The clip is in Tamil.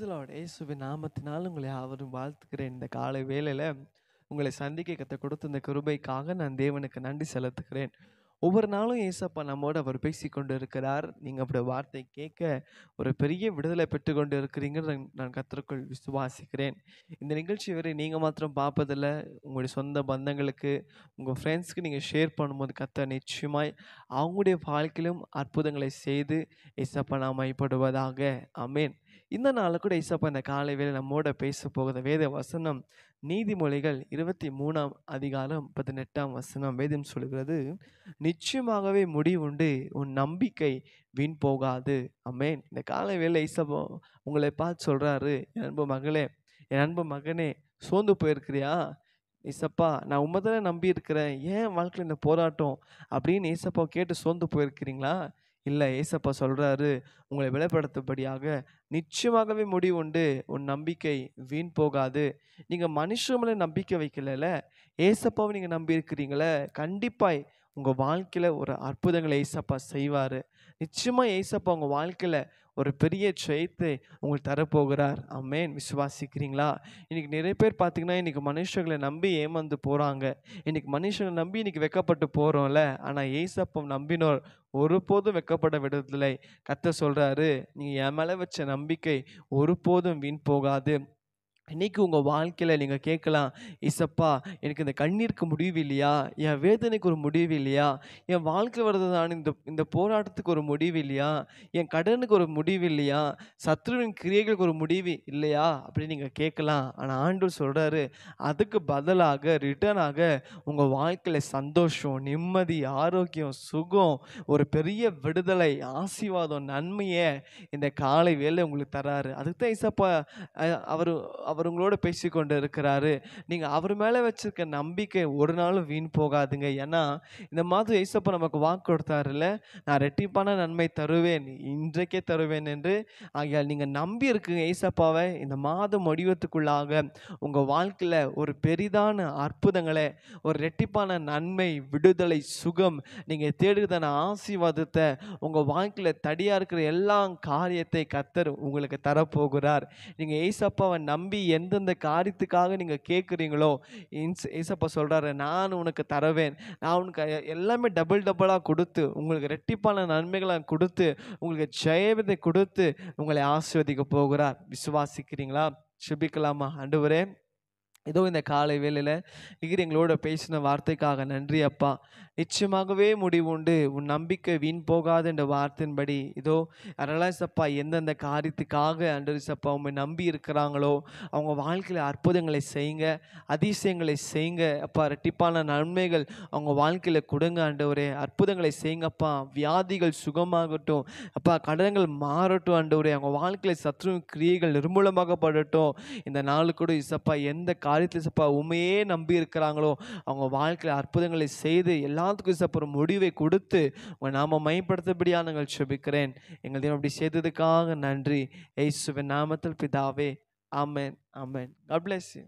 Praise the Lord. இயேசுவின் நாமத்தினால் உங்களை யாவரும் வாழ்த்துக்கிறேன். இந்த காலை வேளையில உங்களை சந்திக்க கர்த்தர் கொடுத்த இந்த கிருபைக்காக நான் தேவனுக்கு நன்றி செலுத்துகிறேன். ஒவ்வொரு நாளும் ஏசப்பா நம்மோடு அவர் பேசிக்கொண்டு இருக்கிறார். நீங்கள் அப்படி வார்த்தை கேட்க ஒரு பெரிய விடுதலை பெற்றுக்கொண்டு இருக்கிறீங்கன்னு நான் கர்த்தருக்குள் விசுவாசிக்கிறேன். இந்த நிகழ்ச்சி வரை நீங்கள் மாத்திரம் பார்ப்பதில்ல, உங்களுடைய சொந்த பந்தங்களுக்கு, உங்கள் ஃப்ரெண்ட்ஸ்க்கு நீங்கள் ஷேர் பண்ணும்போது கர்த்தர் நிச்சயமாய் அவங்களுடைய வாழ்க்கையிலும் அற்புதங்களை செய்து ஏசப்பா நாம் மைப்படுவதாக. ஆமென். இந்த நாளில் கூட ஏசப்பா இந்த காலை வேளை நம்மோட பேச போகிற வேத வசனம் நீதிமொழிகள் 23ஆம் அதிகாரம் 18ஆம் வசனம். வேதம் சொல்கிறது, நிச்சயமாகவே முடிவுண்டு, உன் நம்பிக்கை வீண் போகாது. ஆமென். இந்த காலை வேளை ஏசப்பா உங்களை பார்த்து சொல்றாரு, என் அன்பு மகளே, என் அன்பு மகனே, சோர்ந்து போயிருக்கிறியா? ஏசப்பா நான் உண்மை தானே நம்பி இருக்கிறேன், ஏன் வாழ்க்கையில் இந்த போராட்டம் அப்படின்னு ஏசப்பா கேட்டு சோர்ந்து போயிருக்கிறீங்களா? இல்லை, ஏசப்பா சொல்கிறாரு உங்களை வெளிப்படுத்தபடியாக, நிச்சயமாகவே முடிவுண்டு, உன் நம்பிக்கை வீண் போகாது. நீங்கள் மனுஷங்கள நம்பிக்கை வைக்கல, ஏசப்பாவை நீங்கள் நம்பி இருக்கிறீங்களே, கண்டிப்பாக உங்கள் வாழ்க்கையில் ஒரு அற்புதங்களை ஏசப்பா செய்வார். நிச்சயமாக ஏசப்பா உங்கள் வாழ்க்கையில் ஒரு பெரிய ஜெயத்தை உங்களுக்கு தரப்போகிறார். ஆமென். விசுவாசிக்கிறீங்களா? இன்றைக்கி நிறைய பேர் பார்த்திங்கன்னா இன்றைக்கி மனுஷங்களை நம்பி ஏமாந்து போகிறாங்க. இன்றைக்கி மனுஷங்களை நம்பி இன்றைக்கி வெக்கப்பட்டு போகிறோம்ல, ஆனால் ஏசப்பா நம்பினோர் ஒருபோதும் வெக்கப்பட விடுவதில்லை. கர்த்தர் சொல்கிறாரு, நீங்கள் என் மேலே வச்ச நம்பிக்கை ஒருபோதும் வீண் போகாது. இன்றைக்கி உங்கள் வாழ்க்கையில் நீங்கள் கேட்கலாம், ஏசப்பா எனக்கு இந்த கண்ணீருக்கு முடிவு இல்லையா? என் வேதனைக்கு ஒரு முடிவு இல்லையா? என் வாழ்க்கை வர்றதான இந்த போராட்டத்துக்கு ஒரு முடிவு இல்லையா? என் கடனுக்கு ஒரு முடிவு இல்லையா? சத்ருவின் கிரியைகளுக்கு ஒரு முடிவு இல்லையா அப்படின்னு நீங்கள் கேட்கலாம். ஆனால் ஆண்டவர் சொல்கிறாரு, அதுக்கு பதிலாக ரிட்டர்னாக உங்கள் வாழ்க்கையில் சந்தோஷம், நிம்மதி, ஆரோக்கியம், சுகம், ஒரு பெரிய விடுதலை, ஆசீர்வாதம், நன்மையை இந்த காலை வேளை உங்களுக்கு தராரு. அதுக்கு தான் ஏசப்பா அவர் உங்களோட பேசிக்கொண்டு இருக்கிறாரு. நீங்கள் அவர் மேலே வச்சிருக்க நம்பிக்கை ஒரு நாளும் வீண் போகாதுங்க. ஏன்னா இந்த மாதிரி ஏசப்பா நமக்கு வாக்கு கொடுத்தாருல்ல, நான் ரெட்டிப்பான நன்மை தருவேன், இன்றைக்கே தருவேன் என்று. ஆகையால் நீங்கள் நம்பி இருக்குங்க ஏசப்பாவை. இந்த மாதம் முடிவத்துக்குள்ளாக உங்கள் வாழ்க்கையில் ஒரு பெரிதான அற்புதங்களை, ஒரு ரெட்டிப்பான நன்மை, விடுதலை, சுகம், நீங்கள் தேடுகிறதான ஆசீர்வாதத்தை, உங்கள் வாழ்க்கையில் தடியாக இருக்கிற எல்லா காரியத்தை கர்த்தர் உங்களுக்கு தரப்போகிறார். நீங்கள் ஏசப்பாவை நம்பி எந்தெந்த காரியத்துக்காக நீங்கள் கேட்குறீங்களோ, ஏசப்பா சொல்கிறாரு, நான் உனக்கு தரவேன், நான் உனக்கு எல்லாமே டபுளாக கொடுத்து, உங்களுக்கு ரெட்டிப்பான நன்மைகளை கொடுத்து, உங்களுக்கு ஜெயத்தை கொடுத்து உங்களை ஆசீர்வதிக்க போகிறார். விசுவாசிக்கிறீங்களா? ஜெபிக்கலாமா? ஆண்டவரே, இதோ இந்த காலை வேளையில் எங்களோட பேசின வார்த்தைக்காக நன்றி அப்பா. நிச்சயமாகவே முடிவுண்டு, உன் நம்பிக்கை வீண் போகாது என்ற வார்த்தையின்படி இதோ அரளாசப்பா எந்தெந்த காரியத்துக்காக அண்டரிசப்பா உண்மை நம்பி இருக்கிறாங்களோ அவங்க வாழ்க்கையில் அற்புதங்களை செய்யுங்க, அதிசயங்களை செய்யுங்க அப்பா. ரெட்டிப்பான நன்மைகள் அவங்க வாழ்க்கையில் கொடுங்க ஆண்டவரே. அற்புதங்களை செய்யுங்கப்பா. வியாதிகள் சுகமாகட்டும் அப்பா, கடன்கள் மாறட்டும் ஆண்டவரே. அவங்க வாழ்க்கையில் சத்ரு கிரியைகள் நிர்மூலமாகப்படட்டும். இந்த நாள் கூட இசப்பா எந்த காரியத்தில் இசப்பா உண்மையே நம்பி இருக்கிறாங்களோ அவங்க வாழ்க்கையில் அற்புதங்களை செய்து எல்லாத்துக்கும் இசப்பா ஒரு முடிவை கொடுத்து உங்கள் நாம மையப்படுத்தபடியாக நாங்கள் ஜெபிக்கிறேன். எங்கள் தேவன் அப்படி செய்ததுக்காக நன்றி. இயேசுவின் நாமத்தில் பிதாவே, ஆமென், ஆமென். God bless you.